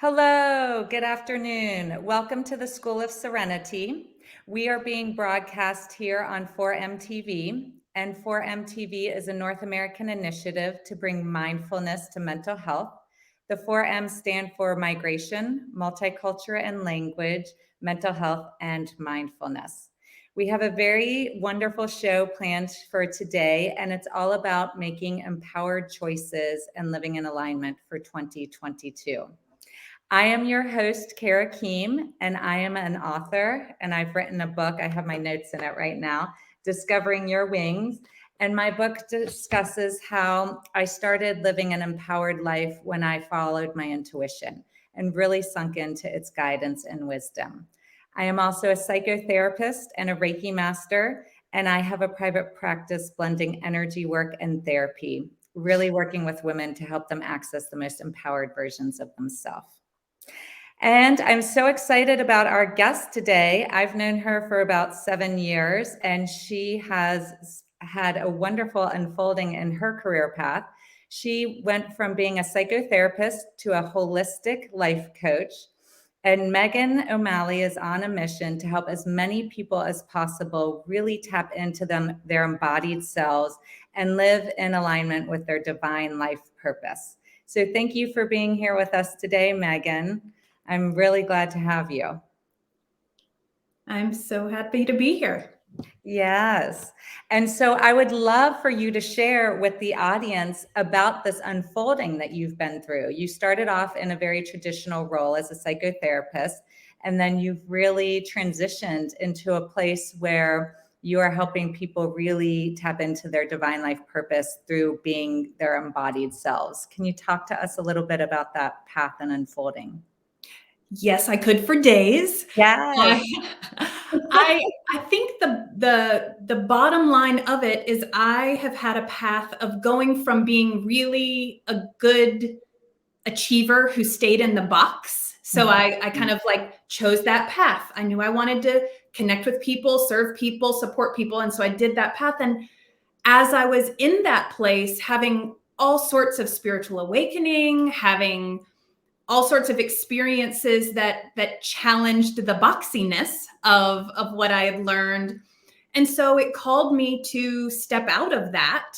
Hello, good afternoon. Welcome to the School of Serenity. We are being broadcast here on 4MTV, and 4MTV is a North American initiative to bring mindfulness to mental health. The 4M stand for migration, multicultural and language, mental health, and mindfulness. We have a very wonderful show planned for today, and it's all about making empowered choices and living in alignment for 2022. I am your host, Kara Kihm, and I am an author, and I've written a book. I have my notes in it right now, Discovering Your Wings. And my book discusses how I started living an empowered life when I followed my intuition and really sunk into its guidance and wisdom. I am also a psychotherapist and a Reiki master, and I have a private practice blending energy work and therapy, really working with women to help them access the most empowered versions of themselves. And I'm so excited about our guest today. I've known her for about 7 years, and she has had a wonderful unfolding in her career path. She went from being a psychotherapist to a holistic life coach. And Meghan O'Malley is on a mission to help as many people as possible really tap into their embodied selves and live in alignment with their divine life purpose. So thank you for being here with us today, Meghan. I'm really glad to have you. I'm so happy to be here. Yes. And so I would love for you to share with the audience about this unfolding that you've been through. You started off in a very traditional role as a psychotherapist, and then you've really transitioned into a place where you are helping people really tap into their divine life purpose through being their embodied selves. Can you talk to us a little bit about that path and unfolding? Yes, I could for days. Yes. I think the bottom line of it is I have had a path of going from being really a good achiever who stayed in the box. So I kind of like chose that path. I knew I wanted to connect with people, serve people, support people. And so I did that path. And as I was in that place, having all sorts of spiritual awakening, having all sorts of experiences that challenged the boxiness of what I had learned. And so it called me to step out of that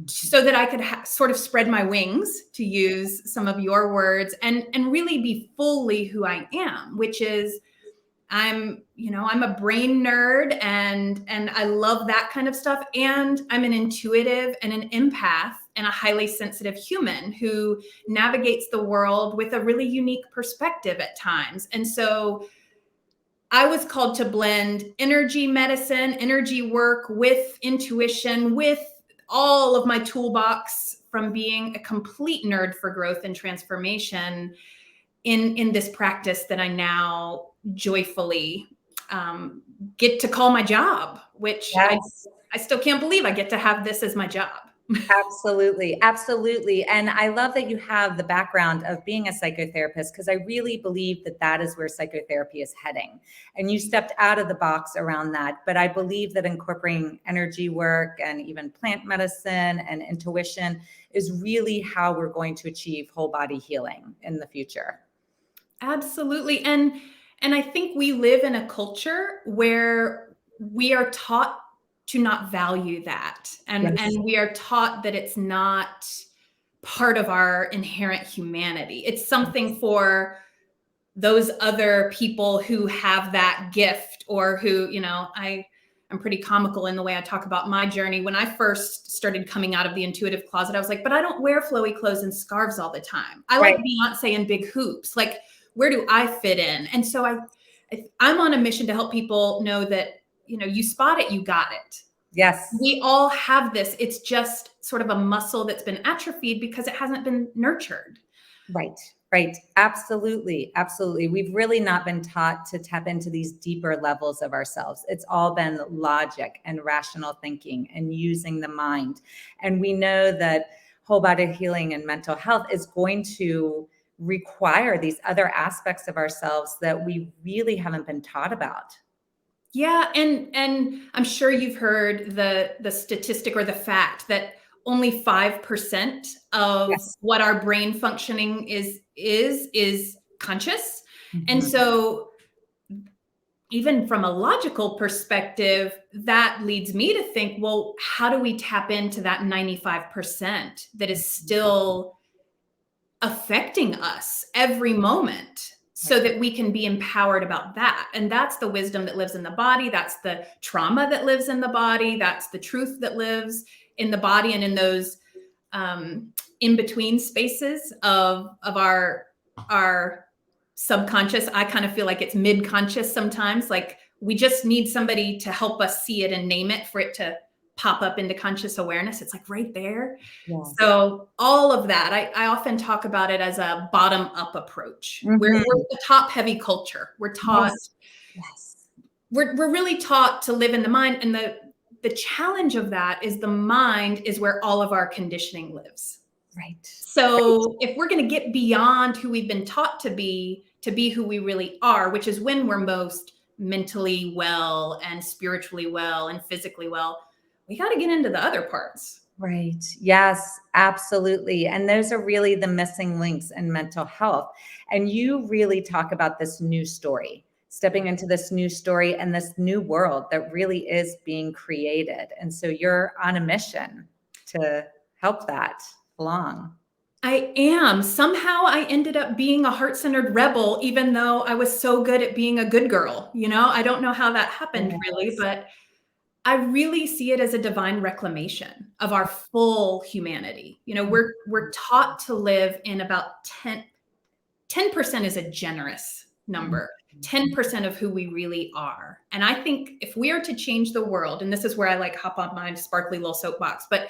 so that I could sort of spread my wings, to use some of your words, and really be fully who I am, which is I'm a brain nerd and I love that kind of stuff. And I'm an intuitive and an empath and a highly sensitive human who navigates the world with a really unique perspective at times. And so I was called to blend energy medicine, energy work with intuition, with all of my toolbox from being a complete nerd for growth and transformation in this practice that I now joyfully get to call my job, which Yes. I still can't believe I get to have this as my job. Absolutely. Absolutely. And I love that you have the background of being a psychotherapist, because I really believe that that is where psychotherapy is heading. And you stepped out of the box around that. But I believe that incorporating energy work and even plant medicine and intuition is really how we're going to achieve whole body healing in the future. Absolutely. And I think we live in a culture where we are taught to not value that. And we are taught that it's not part of our inherent humanity. It's something for those other people who have that gift, or who, I'm pretty comical in the way I talk about my journey. When I first started coming out of the intuitive closet, I was like, but I don't wear flowy clothes and scarves all the time. I like Beyonce and big hoops. Like, where do I fit in? And so I'm on a mission to help people know that, you spot it, you got it. Yes. We all have this. It's just sort of a muscle that's been atrophied because it hasn't been nurtured. Right. Right. Absolutely. Absolutely. We've really not been taught to tap into these deeper levels of ourselves. It's all been logic and rational thinking and using the mind. And we know that whole body healing and mental health is going to require these other aspects of ourselves that we really haven't been taught about. Yeah. And I'm sure you've heard the statistic or the fact that only 5% of what our brain functioning is conscious. And so even from a logical perspective, that leads me to think, well, how do we tap into that 95% that is still affecting us every moment so that we can be empowered about that? And that's the wisdom that lives in the body. That's the trauma that lives in the body. That's the truth that lives in the body and in those in-between spaces of our subconscious. I kind of feel like it's mid-conscious sometimes. Like we just need somebody to help us see it and name it for it to pop up into conscious awareness. It's like right there. Yeah. So all of that, I often talk about it as a bottom-up approach. We're a top-heavy culture. We're taught, we're really taught to live in the mind. And the challenge of that is the mind is where all of our conditioning lives. Right. So if we're going to get beyond who we've been taught to be who we really are, which is when we're most mentally well and spiritually well and physically well, we got to get into the other parts. Right. Yes, absolutely. And those are really the missing links in mental health. And you really talk about this new story, stepping into this new story and this new world that really is being created. And so you're on a mission to help that along. I am. Somehow I ended up being a heart-centered rebel, even though I was so good at being a good girl. You know, I don't know how that happened really, but I really see it as a divine reclamation of our full humanity. You know, we're taught to live in about 10% is a generous number, 10% of who we really are. And I think if we are to change the world, and this is where I like hop on my sparkly little soapbox, but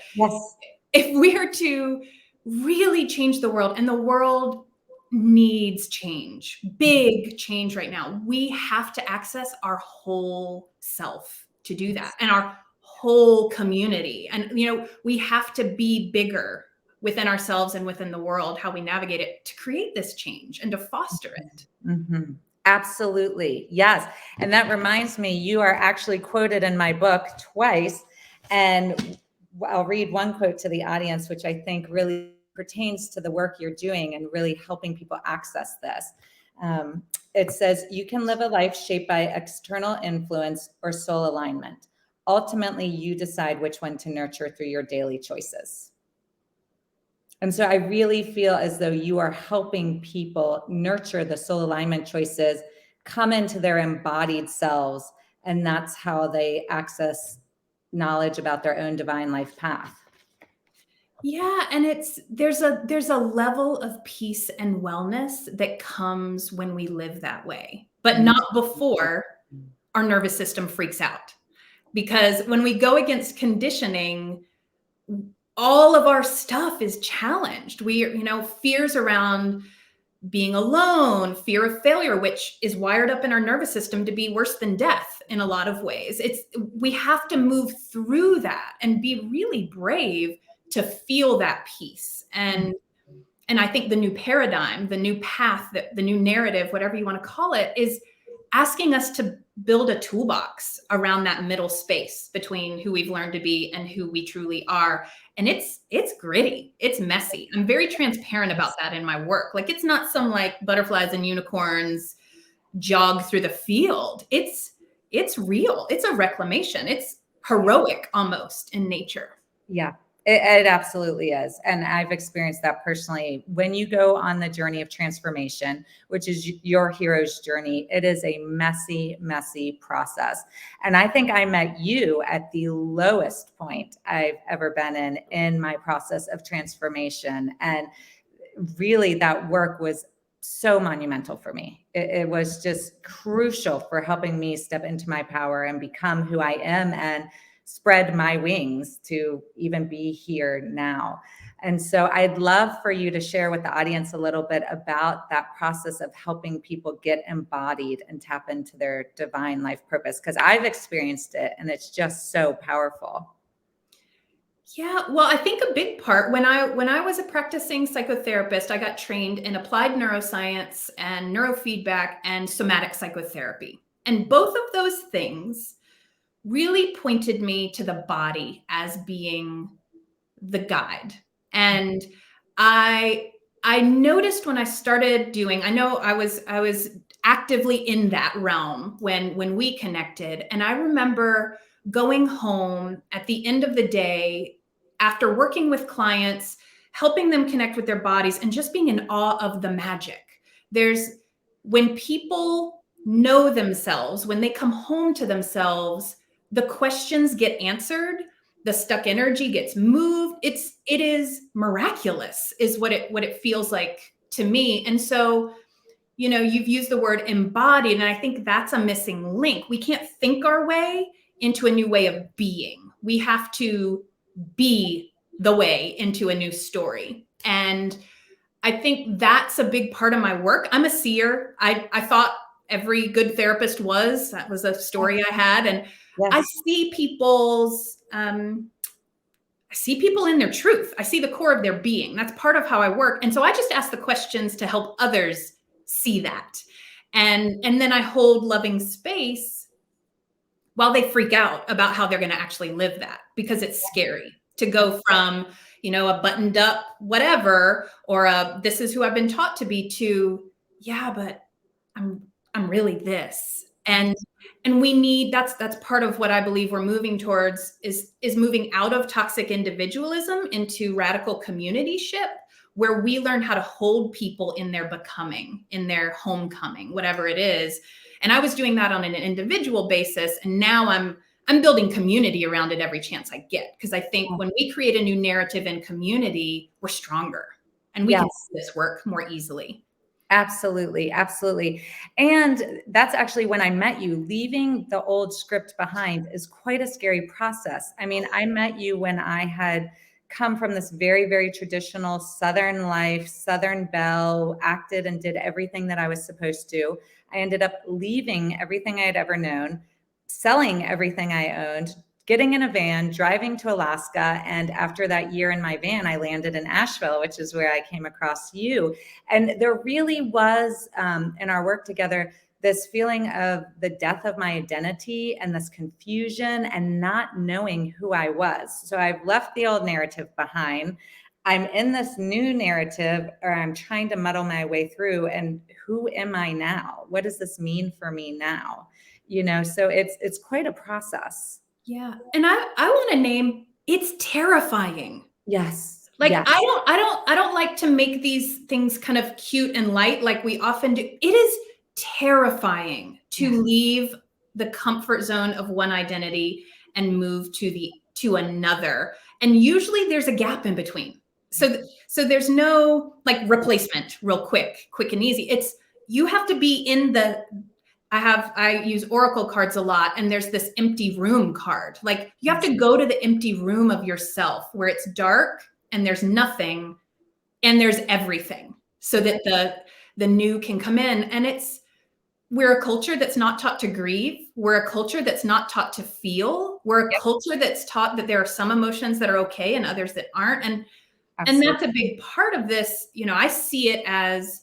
if we are to really change the world, and the world needs change, big change right now, we have to access our whole self to do that, and our whole community. And, you know, we have to be bigger within ourselves and within the world, how we navigate it to create this change and to foster it. Mm-hmm. Absolutely. Yes. And that reminds me, you are actually quoted in my book twice. And I'll read one quote to the audience, which I think really pertains to the work you're doing and really helping people access this. It says, you can live a life shaped by external influence or soul alignment. Ultimately, you decide which one to nurture through your daily choices. And so I really feel as though you are helping people nurture the soul alignment choices, come into their embodied selves, and that's how they access knowledge about their own divine life path. Yeah, and there's a level of peace and wellness that comes when we live that way, but not before our nervous system freaks out. Because when we go against conditioning, all of our stuff is challenged. Fears around being alone, fear of failure, which is wired up in our nervous system to be worse than death in a lot of ways. We have to move through that and be really brave to feel that peace. And I think the new paradigm, the new path, the new narrative, whatever you want to call it, is asking us to build a toolbox around that middle space between who we've learned to be and who we truly are. And it's gritty. It's messy. I'm very transparent about that in my work. Like, it's not some like butterflies and unicorns jog through the field. It's real. It's a reclamation. It's heroic almost in nature. Yeah. It absolutely is. And I've experienced that personally. When you go on the journey of transformation, which is your hero's journey, it is a messy, messy process. And I think I met you at the lowest point I've ever been in my process of transformation. And really that work was so monumental for me. It was just crucial for helping me step into my power and become who I am and spread my wings to even be here now. And so I'd love for you to share with the audience a little bit about that process of helping people get embodied and tap into their divine life purpose, because I've experienced it and it's just so powerful. Yeah, well, I think a big part, when I was a practicing psychotherapist, I got trained in applied neuroscience and neurofeedback and somatic psychotherapy. And both of those things really pointed me to the body as being the guide. And I I noticed when I started doing, I know I was actively in that realm when we connected. And I remember going home at the end of the day after working with clients, helping them connect with their bodies and just being in awe of the magic. When people know themselves, when they come home to themselves, the questions get answered, the stuck energy gets moved. It is miraculous is what it feels like to me. And so, you've used the word embodied, and I think that's a missing link. We can't think our way into a new way of being. We have to be the way into a new story. And I think that's a big part of my work. I'm a seer. I thought every good therapist was. That was a story I had. And Yes. I see people in their truth. I see the core of their being. That's part of how I work. And so I just ask the questions to help others see that. And then I hold loving space while they freak out about how they're going to actually live that, because it's scary to go from, a buttoned up whatever, or this is who I've been taught to be, to, yeah, but I'm really this. And we need, that's part of what I believe we're moving towards is moving out of toxic individualism into radical communityship, where we learn how to hold people in their becoming, in their homecoming, whatever it is. And I was doing that on an individual basis. And now I'm building community around it every chance I get. Because I think when we create a new narrative in community, we're stronger and we can do this work more easily. Absolutely. Absolutely. And that's actually when I met you. Leaving the old script behind is quite a scary process. I mean, I met you when I had come from this very, very traditional Southern life, Southern belle, acted and did everything that I was supposed to. I ended up leaving everything I had ever known, selling everything I owned, getting in a van, driving to Alaska. And after that year in my van, I landed in Asheville, which is where I came across you. And there really was, in our work together, this feeling of the death of my identity and this confusion and not knowing who I was. So I've left the old narrative behind. I'm in this new narrative, or I'm trying to muddle my way through. And who am I now? What does this mean for me now? So it's quite a process. Yeah. And I want to name, it's terrifying. Yes. Like, yes. I don't like to make these things kind of cute and light like we often do. It is terrifying to leave the comfort zone of one identity and move to another. And usually there's a gap in between. So there's no like replacement real quick and easy. It's, you have to be in the, I use oracle cards a lot, and there's this empty room card. Like, you have to go to the empty room of yourself where it's dark and there's nothing and there's everything, so that the new can come in. And we're a culture that's not taught to grieve. We're a culture that's not taught to feel. We're a culture that's taught that there are some emotions that are okay and others that aren't. And that's a big part of this. I see it as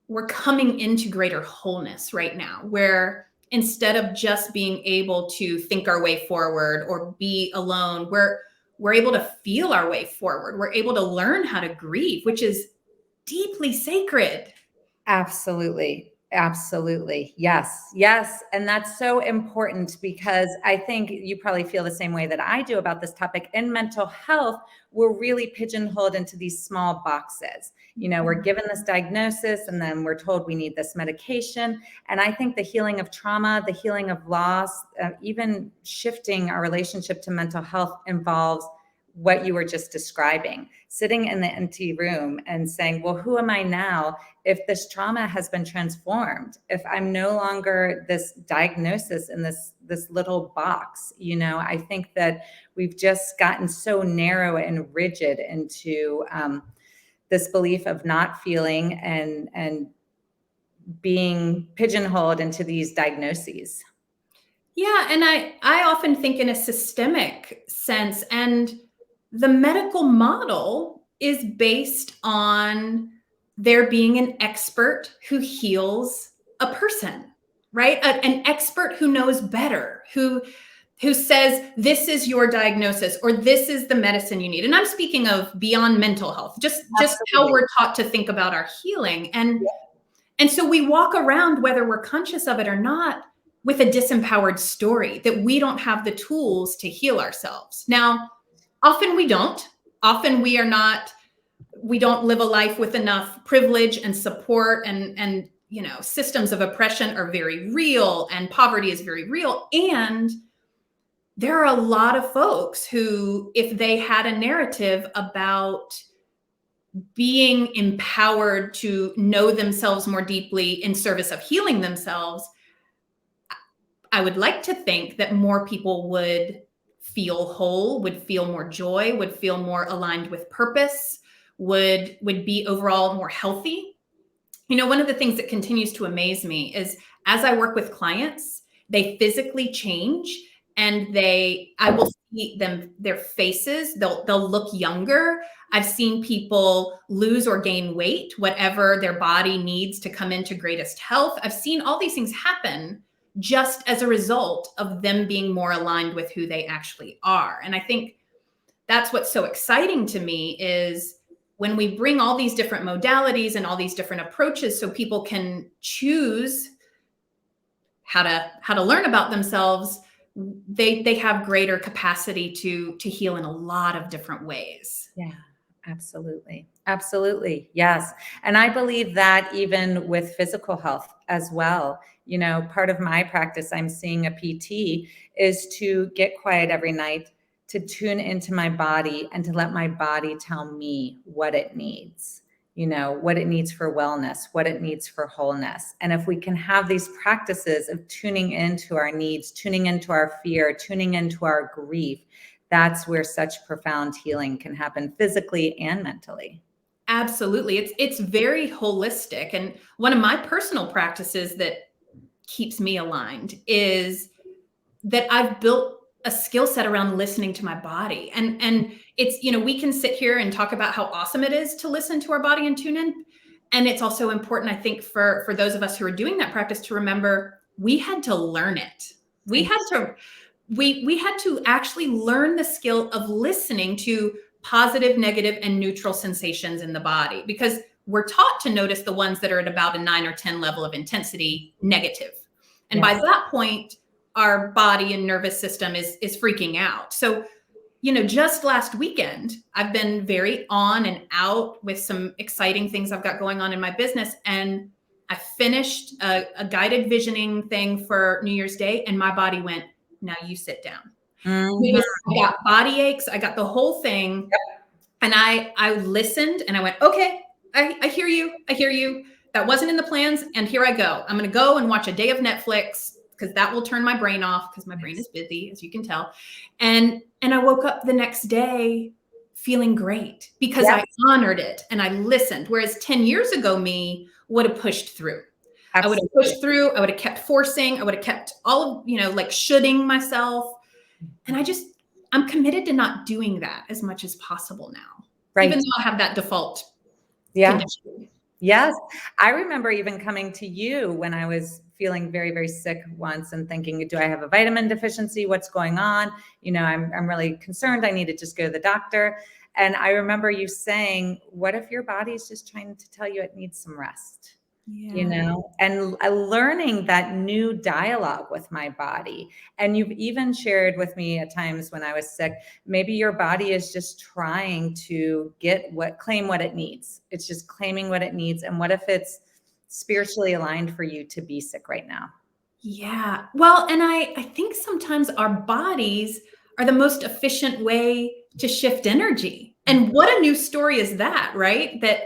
we're coming into greater wholeness right now, where instead of just being able to think our way forward or be alone, we're able to feel our way forward. We're able to learn how to grieve, which is deeply sacred. Absolutely. Absolutely. Yes. Yes. And that's so important, because I think you probably feel the same way that I do about this topic. In mental health, we're really pigeonholed into these small boxes. We're given this diagnosis and then we're told we need this medication. And I think the healing of trauma, the healing of loss, even shifting our relationship to mental health involves what you were just describing, sitting in the empty room and saying, well, who am I now if this trauma has been transformed? If I'm no longer this diagnosis in this little box, I think that we've just gotten so narrow and rigid into this belief of not feeling and being pigeonholed into these diagnoses. Yeah. And I often think in a systemic sense, and the medical model is based on there being an expert who heals a person, right? An expert who knows better, who who says, this is your diagnosis, or this is the medicine you need. And I'm speaking of beyond mental health, just how we're taught to think about our healing. And so we walk around, whether we're conscious of it or not, with a disempowered story that we don't have the tools to heal ourselves. Now, often we don't. Often we don't live a life with enough privilege and support, and systems of oppression are very real, and poverty is very real. And there are a lot of folks who, if they had a narrative about being empowered to know themselves more deeply in service of healing themselves, I would like to think that more people would feel whole, would feel more joy, would feel more aligned with purpose, would be overall more healthy. One of the things that continues to amaze me is, as I work with clients, they physically change, and I will see their faces, they'll look younger. I've seen people lose or gain weight, whatever their body needs to come into greatest health. I've seen all these things happen just as a result of them being more aligned with who they actually are. And I think that's what's so exciting to me, is when we bring all these different modalities and all these different approaches so people can choose how to learn about themselves, they have greater capacity to heal in a lot of different ways. Yeah, absolutely. Absolutely. Yes. And I believe that even with physical health as well, part of my practice, I'm seeing a PT, is to get quiet every night, to tune into my body and to let my body tell me what it needs, what it needs for wellness, what it needs for wholeness. And if we can have these practices of tuning into our needs, tuning into our fear, tuning into our grief, that's where such profound healing can happen physically and mentally. Absolutely. It's very holistic. And one of my personal practices that keeps me aligned is that I've built a skill set around listening to my body. And it's, we can sit here and talk about how awesome it is to listen to our body and tune in. And it's also important, I think, for those of us who are doing that practice to remember we had to learn it. We had to actually learn the skill of listening to positive, negative, and neutral sensations in the body, because we're taught to notice the ones that are at about a 9 or 10 level of intensity negative. And by that point, our body and nervous system is freaking out. So, just last weekend, I've been very on and out with some exciting things I've got going on in my business. And I finished a guided visioning thing for New Year's Day, and my body went, now you sit down. Mm-hmm. I got body aches. I got the whole thing. Yep. And I listened and I went, okay, I hear you. I hear you. That wasn't in the plans. And here I go. I'm going to go and watch a day of Netflix, because that will turn my brain off, because my brain is busy, as you can tell. And I woke up the next day feeling great, because I honored it and I listened. Whereas 10 years ago, me would have pushed through. Absolutely. I would have pushed through. I would have kept forcing. I would have kept all of, like shoulding myself. And I'm committed to not doing that as much as possible now. Right. Even though I have that default condition. Yes. I remember even coming to you when I was feeling very, very sick once and thinking, do I have a vitamin deficiency? What's going on? I'm really concerned. I need to just go to the doctor. And I remember you saying, what if your body's just trying to tell you it needs some rest? And learning that new dialogue with my body. And you've even shared with me at times when I was sick, maybe your body is just trying to claim what it needs. It's just claiming what it needs. And what if it's spiritually aligned for you to be sick right now? Yeah. Well, and I think sometimes our bodies are the most efficient way to shift energy. And what a new story is that, right? That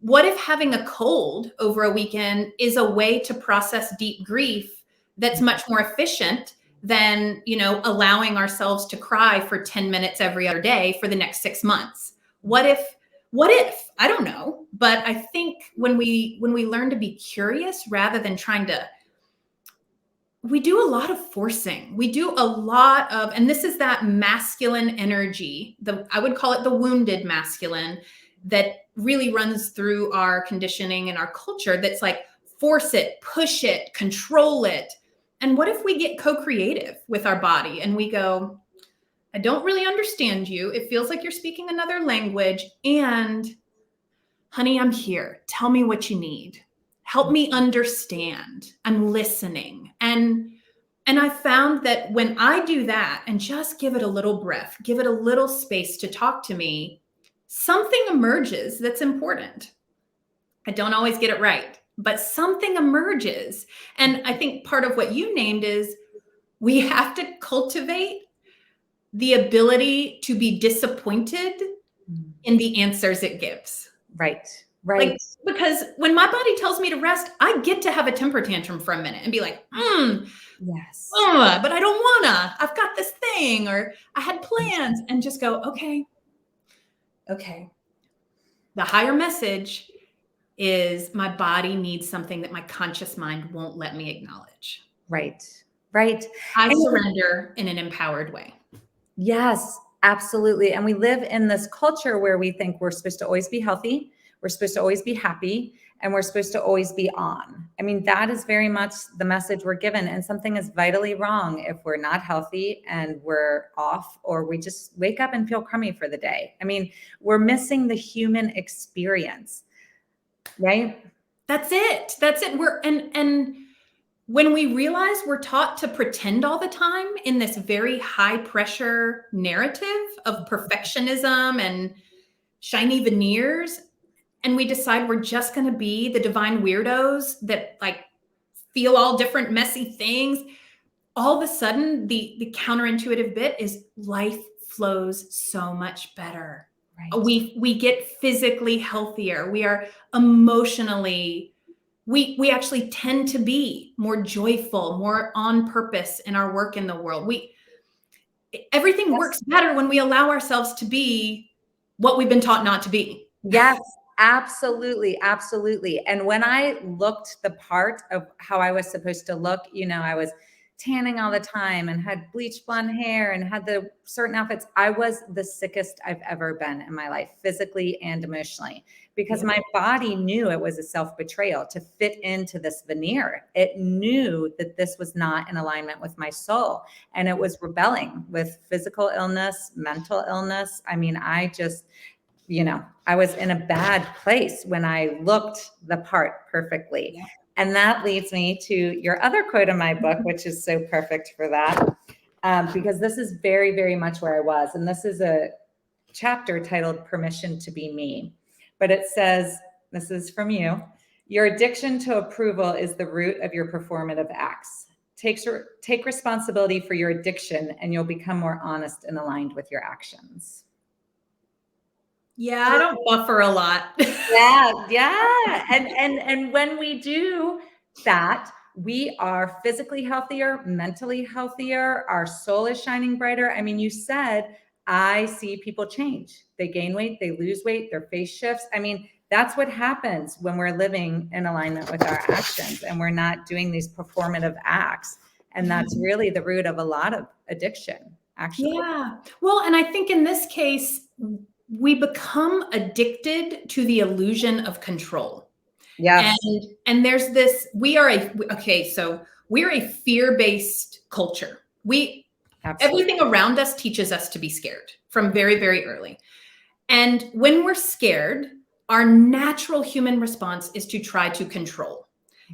what if having a cold over a weekend is a way to process deep grief that's much more efficient than, allowing ourselves to cry for 10 minutes every other day for the next 6 months? What if? I don't know. But I think when we learn to be curious rather than we do a lot of forcing. We do a lot of, and this is that masculine energy, I would call it the wounded masculine, that really runs through our conditioning and our culture. That's like, force it, push it, control it. And what if we get co-creative with our body and we go, I don't really understand you. It feels like you're speaking another language. And honey, I'm here. Tell me what you need. Help me understand. I'm listening. And I found that when I do that and just give it a little breath, give it a little space to talk to me, something emerges that's important. I don't always get it right, but something emerges. And I think part of what you named is we have to cultivate the ability to be disappointed in the answers it gives. Right. Right. Like, because when my body tells me to rest, I get to have a temper tantrum for a minute and be like, yes, but I don't wanna. I've got this thing, or I had plans, and just go, okay. The higher message is my body needs something that my conscious mind won't let me acknowledge. Right. I surrender in an empowered way. Yes, absolutely. And we live in this culture where we think we're supposed to always be healthy, we're supposed to always be happy, and we're supposed to always be on. I mean, that is very much the message we're given. And something is vitally wrong if we're not healthy and we're off, or we just wake up and feel crummy for the day. I mean, we're missing the human experience, right? That's it. We're, and when we realize we're taught to pretend all the time in this very high pressure narrative of perfectionism and shiny veneers, and we decide we're just going to be the divine weirdos that like feel all different messy things, all of a sudden the counterintuitive bit is life flows so much better. Right. We get physically healthier. We are emotionally, we actually tend to be more joyful, more on purpose in our work in the world. Everything works better when we allow ourselves to be what we've been taught not to be. Yes, absolutely. Absolutely. And when I looked the part of how I was supposed to look, I was tanning all the time and had bleached blonde hair and had the certain outfits. I was the sickest I've ever been in my life, physically and emotionally, because my body knew it was a self-betrayal to fit into this veneer. It knew that this was not in alignment with my soul, and it was rebelling with physical illness, mental illness. I mean, I just, I was in a bad place when I looked the part perfectly. Yeah. And that leads me to your other quote in my book, which is so perfect for that, because this is very, very much where I was. And this is a chapter titled Permission to Be Me. But it says, this is from you, your addiction to approval is the root of your performative acts. Take responsibility for your addiction and you'll become more honest and aligned with your actions. Yeah, I don't buffer a lot. Yeah. And when we do that, we are physically healthier, mentally healthier. Our soul is shining brighter. I mean, you said, I see people change. They gain weight, they lose weight, their face shifts. I mean, that's what happens when we're living in alignment with our actions and we're not doing these performative acts. And that's really the root of a lot of addiction, actually. Yeah. Well, and I think in this case, we become addicted to the illusion of control. Yes. And there's this, we're a fear-based culture. Everything around us teaches us to be scared from very, very early. And when we're scared, our natural human response is to try to control.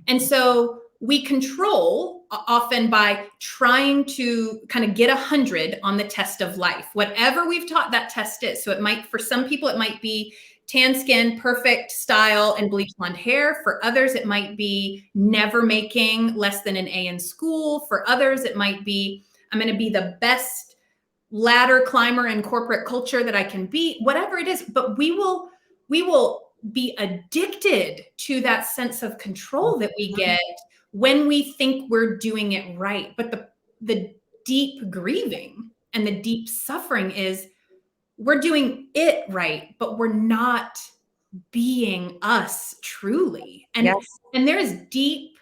And so we control often by trying to kind of get 100 on the test of life, whatever we've taught that test is. So for some people, it might be tan skin, perfect style, and bleach blonde hair. For others, it might be never making less than an A in school. For others, it might be, I'm going to be the best ladder climber in corporate culture that I can be, whatever it is. But we will be addicted to that sense of control that we get when we think we're doing it right. But the deep grieving and the deep suffering is we're doing it right, but we're not being us truly. And, and there is deep,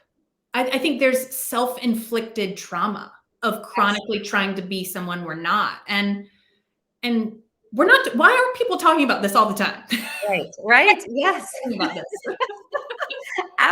I think there's self-inflicted trauma of chronically trying to be someone we're not. And we're not, why are people talking about this all the time? Right. Yes. About this.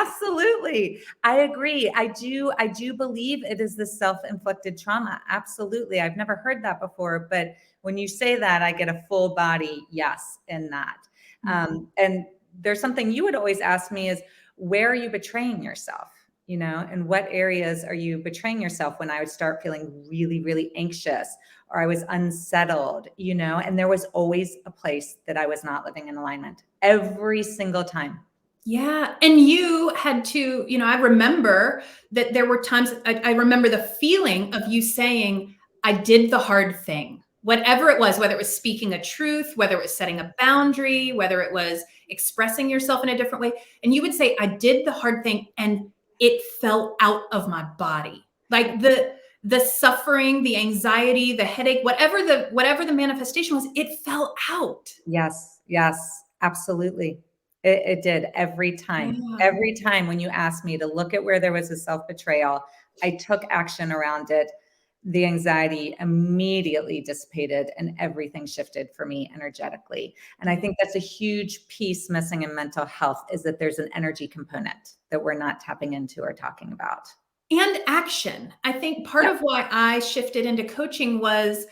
Absolutely. I agree. I do believe it is the self-inflicted trauma. Absolutely. I've never heard that before, but when you say that, I get a full body yes in that. And there's something you would always ask me is, where are you betraying yourself? You know, in what areas are you betraying yourself? When I would start feeling really, really anxious, or I was unsettled, you know, and there was always a place that I was not living in alignment every single time. Yeah. And you had to, I remember that there were times, I remember the feeling of you saying, I did the hard thing, whatever it was, whether it was speaking a truth, whether it was setting a boundary, whether it was expressing yourself in a different way. And you would say, I did the hard thing and it fell out of my body. Like the suffering, the anxiety, the headache, whatever the manifestation was, it fell out. Yes, absolutely. It did every time. Yeah. Every time when you asked me to look at where there was a self-betrayal, I took action around it. The anxiety immediately dissipated and everything shifted for me energetically. And I think that's a huge piece missing in mental health, is that there's an energy component that we're not tapping into or talking about. And action. I think part of why I shifted into coaching was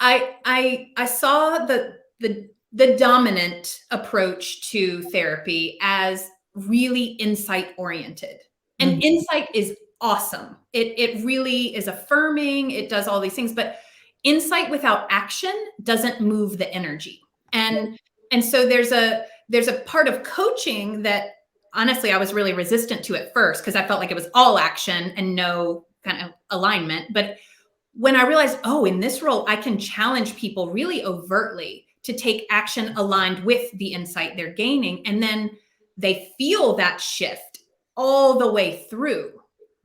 I saw the dominant approach to therapy as really insight oriented. And insight is awesome. It really is affirming. It does all these things, but insight without action doesn't move the energy. And so there's a part of coaching that honestly I was really resistant to at first, because I felt like it was all action and no kind of alignment. But when I realized, in this role, I can challenge people really overtly to take action aligned with the insight they're gaining. And then they feel that shift all the way through.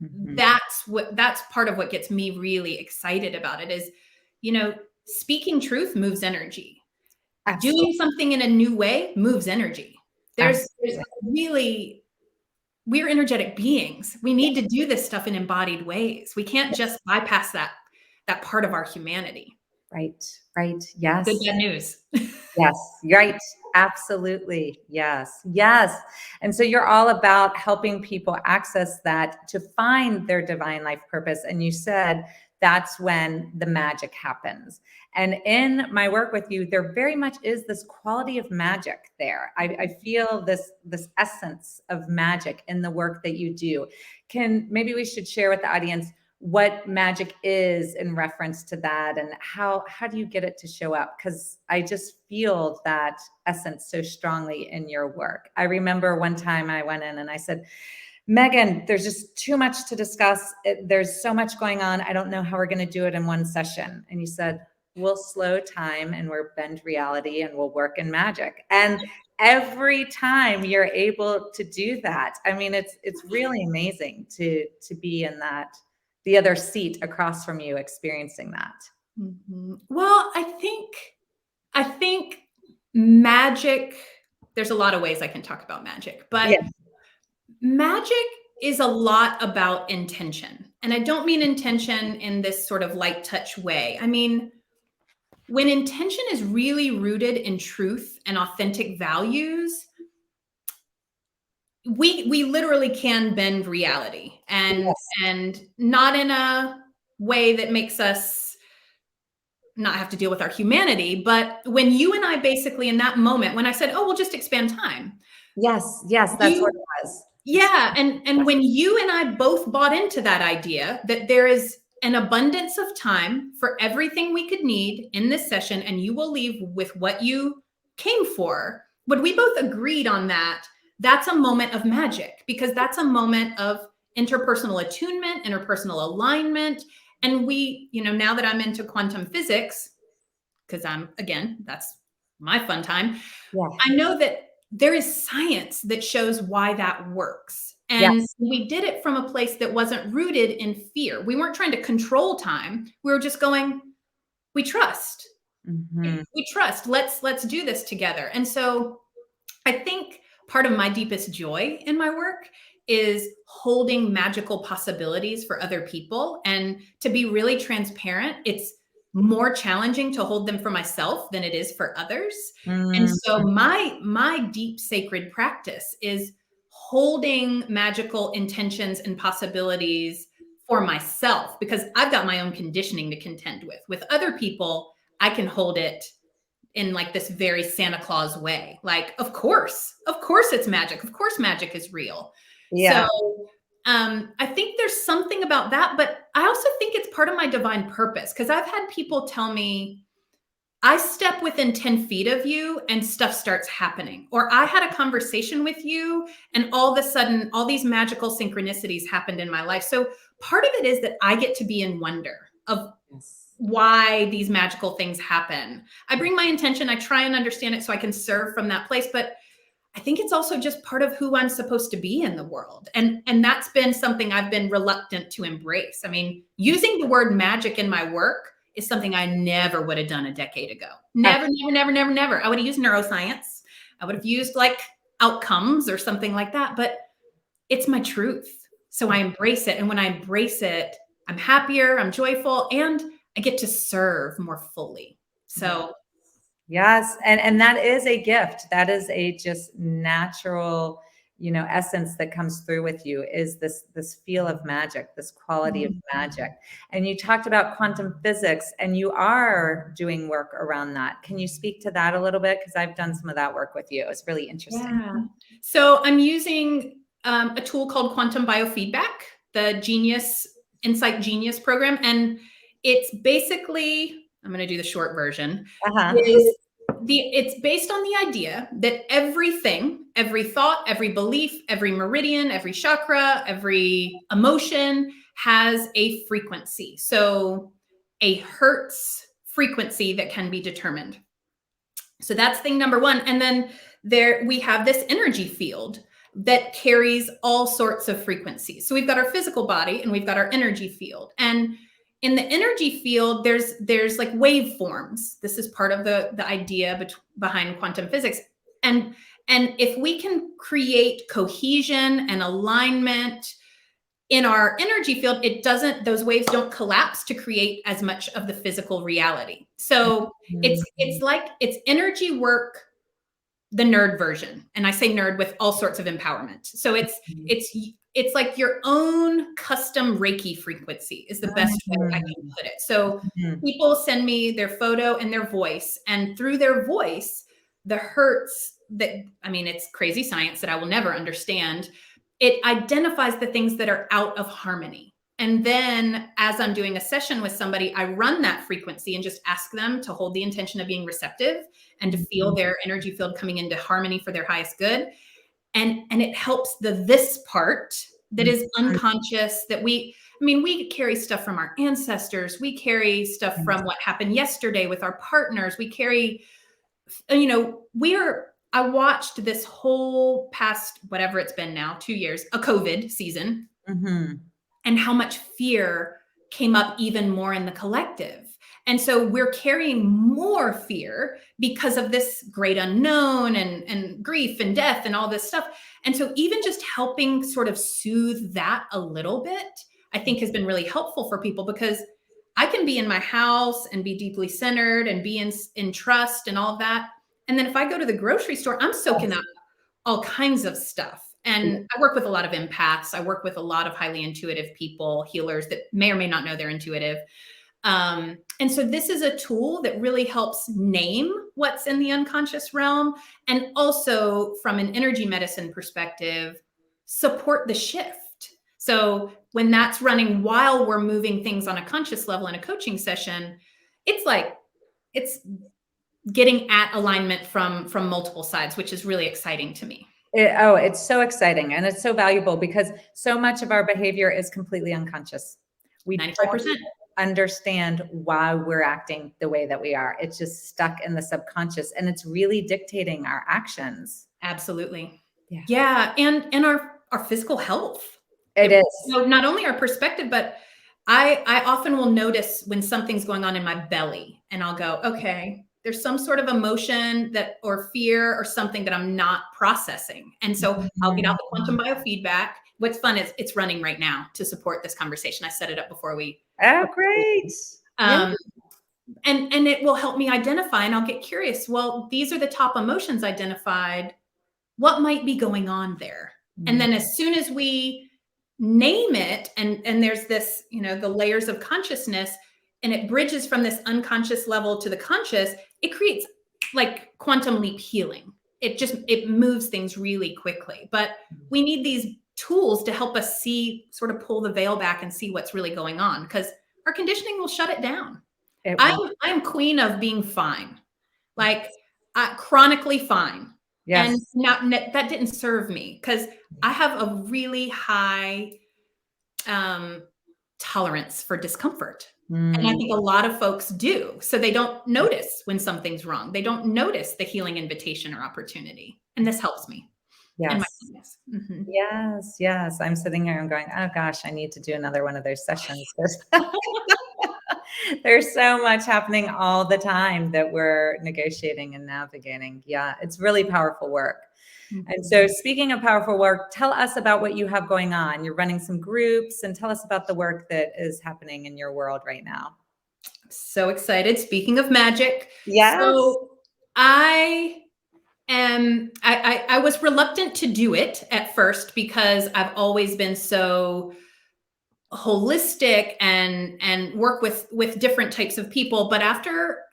That's part of what gets me really excited about it is, speaking truth moves energy. Absolutely. Doing something in a new way moves energy. There's really, we're energetic beings. We need to do this stuff in embodied ways. We can't just bypass that part of our humanity. Right. Yes. Good bad news. Yes. Right. Absolutely. Yes. And so you're all about helping people access that to find their divine life purpose. And you said that's when the magic happens. And in my work with you, there very much is this quality of magic there. I feel this essence of magic in the work that you do. Maybe we should share with the audience what magic is in reference to that, and how do you get it to show up? Because I just feel that essence so strongly in your work. I remember one time I went in and I said, Meghan, there's just too much to discuss. There's so much going on. I don't know how we're going to do it in one session. And you said, we'll slow time and we'll bend reality and we'll work in magic. And every time you're able to do that, I mean, it's really amazing to be in the other seat across from you experiencing that. Well, I think magic, there's a lot of ways I can talk about magic, but magic is a lot about intention. And I don't mean intention in this sort of light touch way. I mean, when intention is really rooted in truth and authentic values, we literally can bend reality, and not in a way that makes us not have to deal with our humanity. But when you and I basically in that moment, when I said, we'll just expand time. Yes, that's what it was. Yeah. And when you and I both bought into that idea that there is an abundance of time for everything we could need in this session, and you will leave with what you came for, when we both agreed on that, that's a moment of magic, because that's a moment of interpersonal attunement, interpersonal alignment. And we, now that I'm into quantum physics, because that's my fun time. Yeah. I know that there is science that shows why that works. And we did it from a place that wasn't rooted in fear. We weren't trying to control time. We were just going, we trust. We trust. Let's do this together. And so I think part of my deepest joy in my work is holding magical possibilities for other people. And to be really transparent, it's more challenging to hold them for myself than it is for others. And so my deep sacred practice is holding magical intentions and possibilities for myself, because I've got my own conditioning to contend with. With other people, I can hold it in like this very Santa Claus way. Like, of course it's magic. Of course magic is real. Yeah. So I think there's something about that, but I also think it's part of my divine purpose, because I've had people tell me, I step within 10 feet of you and stuff starts happening. Or I had a conversation with you and all of a sudden, all these magical synchronicities happened in my life. So part of it is that I get to be in wonder of why these magical things happen. I bring my intention, I try and understand it so I can serve from that place. But I think it's also just part of who I'm supposed to be in the world. And that's been something I've been reluctant to embrace. I mean, using the word magic in my work is something I never would have done a decade ago. Never. I would have used neuroscience. I would have used like outcomes or something like that, but it's my truth. So I embrace it. And when I embrace it, I'm happier, I'm joyful, and I get to serve more fully. So yes. And that is a gift. That is a just natural, essence that comes through with you, is this feel of magic, this quality of magic. And you talked about quantum physics, and you are doing work around that. Can you speak to that a little bit? Because I've done some of that work with you. It's really interesting. Yeah. So I'm using a tool called quantum biofeedback, the Insight Genius program. And it's basically, I'm going to do the short version, it's based on the idea that everything, every thought, every belief, every meridian, every chakra, every emotion has a frequency. So a hertz frequency that can be determined. So that's thing number one. And then we have this energy field that carries all sorts of frequencies. So we've got our physical body and we've got our energy field. And in the energy field, there's like waveforms. This is part of the idea behind quantum physics. And if we can create cohesion and alignment in our energy field, those waves don't collapse to create as much of the physical reality. So it's energy work, the nerd version. And I say nerd with all sorts of empowerment. So it's like your own custom Reiki frequency is the best way I can put it. So people send me their photo and their voice, and through their voice, the hertz it's crazy science that I will never understand. It identifies the things that are out of harmony. And then as I'm doing a session with somebody, I run that frequency and just ask them to hold the intention of being receptive and to feel their energy field coming into harmony for their highest good. And it helps this part that is unconscious, that we carry stuff from our ancestors. We carry stuff from what happened yesterday with our partners. We carry, I watched this whole past, whatever it's been now, 2 years, a COVID season, and how much fear came up even more in the collective. And so we're carrying more fear because of this great unknown and grief and death and all this stuff. And so even just helping sort of soothe that a little bit, I think has been really helpful for people, because I can be in my house and be deeply centered and be in trust and all of that. And then if I go to the grocery store, I'm soaking up all kinds of stuff. And I work with a lot of empaths. I work with a lot of highly intuitive people, healers that may or may not know they're intuitive. And so this is a tool that really helps name what's in the unconscious realm, and also from an energy medicine perspective, support the shift. So when that's running while we're moving things on a conscious level in a coaching session, it's getting at alignment from multiple sides, which is really exciting to me. It's so exciting. And it's so valuable, because so much of our behavior is completely unconscious. We 95% understand why we're acting the way that we are. It's just stuck in the subconscious, and it's really dictating our actions. Absolutely. Yeah. And our physical health. It is. So not only our perspective, but I often will notice when something's going on in my belly, and I'll go, okay, there's some sort of emotion or fear or something that I'm not processing. And so I'll get out the quantum biofeedback. What's fun is it's running right now to support this conversation. I set it up before we. Oh, great. And it will help me identify, and I'll get curious. Well, these are the top emotions identified. What might be going on there? And then as soon as we name it, and there's this, the layers of consciousness, and it bridges from this unconscious level to the conscious, it creates like quantum leap healing. It moves things really quickly. But we need these tools to help us see, sort of pull the veil back and see what's really going on, because our conditioning will shut it down. I'm queen of being fine, like chronically fine. Yes. And that didn't serve me, because I have a really high tolerance for discomfort. And I think a lot of folks do. So they don't notice when something's wrong. They don't notice the healing invitation or opportunity. And this helps me. Yes. Mm-hmm. Yes. Yes. I'm sitting here and going, oh gosh, I need to do another one of those sessions. There's so much happening all the time that we're negotiating and navigating. Yeah. It's really powerful work. Mm-hmm. And so speaking of powerful work, tell us about what you have going on. You're running some groups, and tell us about the work that is happening in your world right now. I'm so excited. Speaking of magic. Yes. So I was reluctant to do it at first, because I've always been so holistic and work with different types of people. But after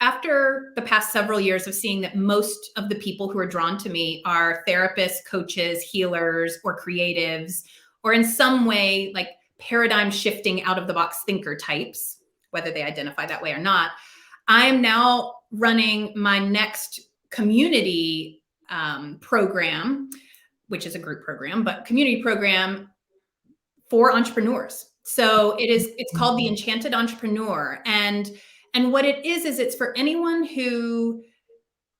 the past several years of seeing that most of the people who are drawn to me are therapists, coaches, healers, or creatives, or in some way like paradigm shifting, out of the box thinker types, whether they identify that way or not, I am now running my next community program, which is a group program, but community program for entrepreneurs. So it's called the Enchanted Entrepreneur. And what it is it's for anyone who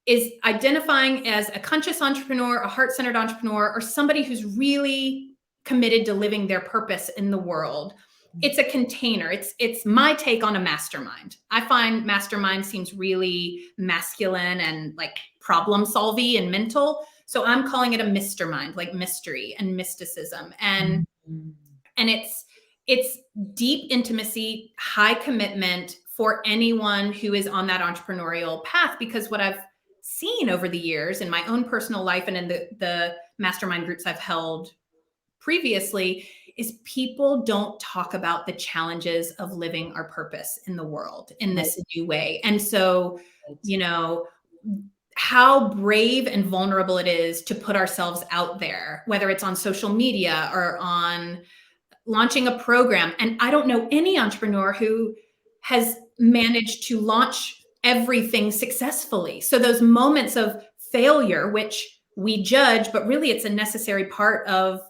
is identifying as a conscious entrepreneur, a heart-centered entrepreneur, or somebody who's really committed to living their purpose in the world. It's a container. It's my take on a mastermind. I find mastermind seems really masculine and like problem solving and mental. So I'm calling it a Mr. Mind, like mystery and mysticism. And it's deep intimacy, high commitment for anyone who is on that entrepreneurial path, because what I've seen over the years in my own personal life and in the mastermind groups I've held previously is people don't talk about the challenges of living our purpose in the world in this new way. And so, how brave and vulnerable it is to put ourselves out there, whether it's on social media or on launching a program. And I don't know any entrepreneur who has managed to launch everything successfully. So those moments of failure, which we judge, but really it's a necessary part of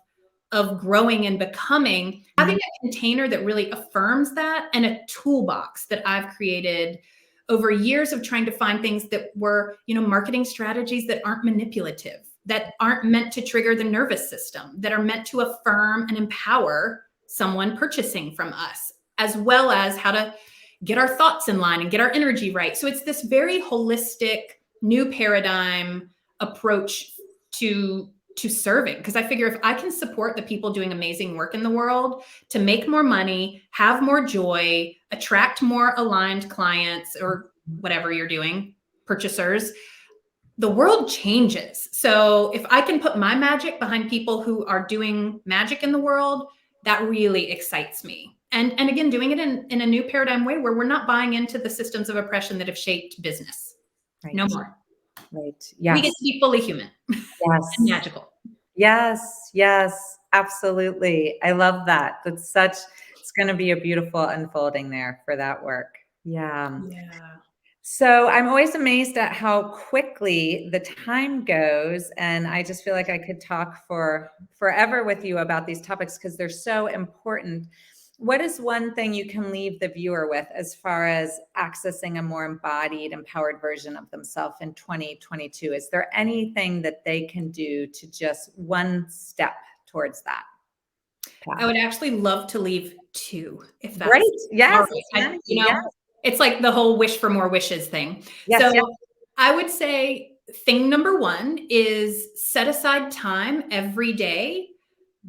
growing and becoming, having a container that really affirms that, and a toolbox that I've created over years of trying to find things that were, marketing strategies that aren't manipulative, that aren't meant to trigger the nervous system, that are meant to affirm and empower someone purchasing from us, as well as how to get our thoughts in line and get our energy right. So it's this very holistic new paradigm approach to serving. Because I figure if I can support the people doing amazing work in the world to make more money, have more joy, attract more aligned clients, or whatever you're doing, purchasers, the world changes. So if I can put my magic behind people who are doing magic in the world, that really excites me. And again, doing it in a new paradigm way where we're not buying into the systems of oppression that have shaped business. Right. No more. Right. Yes. We get to be fully human. Yes. And magical. Yes. Yes. Absolutely. I love that. It's going to be a beautiful unfolding there for that work. Yeah. Yeah. So I'm always amazed at how quickly the time goes. And I just feel like I could talk for forever with you about these topics because they're so important. What is one thing you can leave the viewer with as far as accessing a more embodied, empowered version of themselves in 2022? Is there anything that they can do to just one step towards that path? I would actually love to leave two, if that's great. Yes. Right. It's like the whole wish for more wishes thing. Yes, so yes. I would say thing number one is set aside time every day,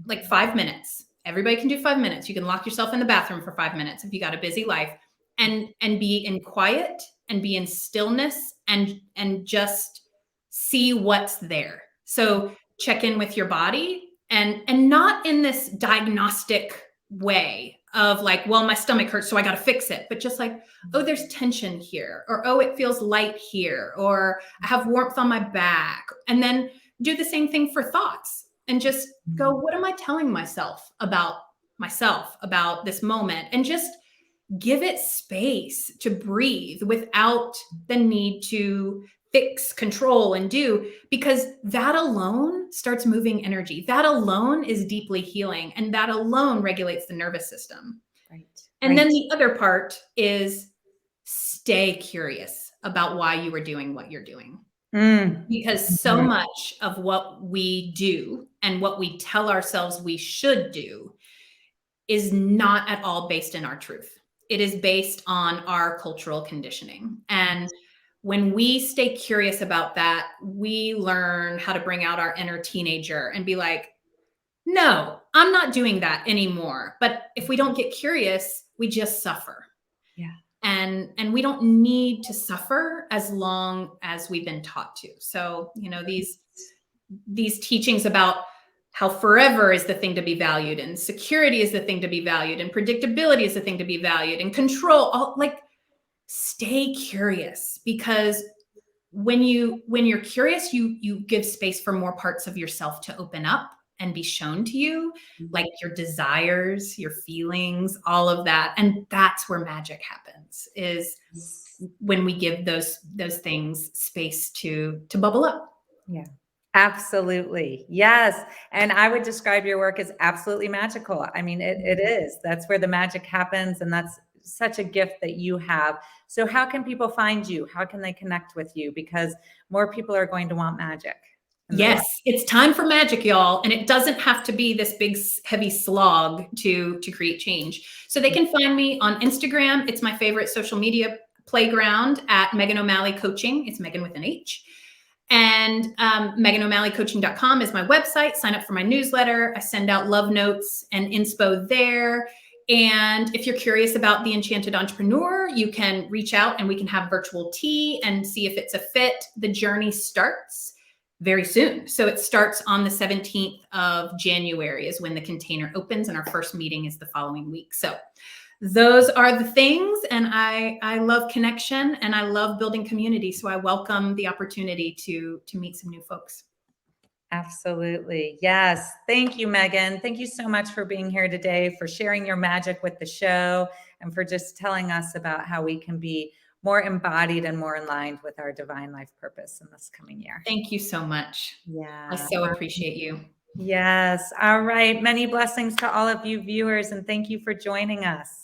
like 5 minutes. Everybody can do 5 minutes. You can lock yourself in the bathroom for 5 minutes if you got a busy life, and be in quiet and be in stillness and just see what's there. So check in with your body and not in this diagnostic way of like, well, my stomach hurts, so I got to fix it. But just like, oh, there's tension here, or oh, it feels light here, or I have warmth on my back. And then do the same thing for thoughts and just go, what am I telling myself about this moment? And just give it space to breathe without the need to fix, control, and do, because that alone starts moving energy. That alone is deeply healing, and that alone regulates the nervous system. Right. And then the other part is stay curious about why you are doing what you're doing. Because so much of what we do and what we tell ourselves we should do is not at all based in our truth. It is based on our cultural conditioning. And when we stay curious about that, we learn how to bring out our inner teenager and be like, no, I'm not doing that anymore. But if we don't get curious, we just suffer. Yeah. And we don't need to suffer as long as we've been taught to. So, you know, these teachings about how forever is the thing to be valued, and security is the thing to be valued, and predictability is the thing to be valued, and control, all, like, stay curious, because when you're curious, you give space for more parts of yourself to open up and be shown to you, like your desires, your feelings, all of that. And that's where magic happens, is when we give those things space to bubble up. Yeah. Absolutely. Yes. And I would describe your work as absolutely magical. I mean, it is. That's where the magic happens. And that's such a gift that you have. So how can people find you? How can they connect with you? Because more people are going to want magic. Yes, it's time for magic, y'all. And it doesn't have to be this big, heavy slog to create change. So they can find me on Instagram. It's my favorite social media playground, at Meghan O'Malley Coaching. It's Meghan with an H. And MeghanO'MalleyCoaching.com is my website. Sign up for my newsletter. I send out love notes and inspo there. And if you're curious about the Enchanted Entrepreneur, you can reach out and we can have virtual tea and see if it's a fit. The journey starts very soon. So it starts on the 17th of January is when the container opens, and our first meeting is the following week. So those are the things. And I love connection, and I love building community. So I welcome the opportunity to meet some new folks. Absolutely. Yes. Thank you, Meghan. Thank you so much for being here today, for sharing your magic with the show, and for just telling us about how we can be more embodied and more aligned with our divine life purpose in this coming year. Thank you so much. Yeah. I so appreciate you. Yes. All right. Many blessings to all of you viewers, and thank you for joining us.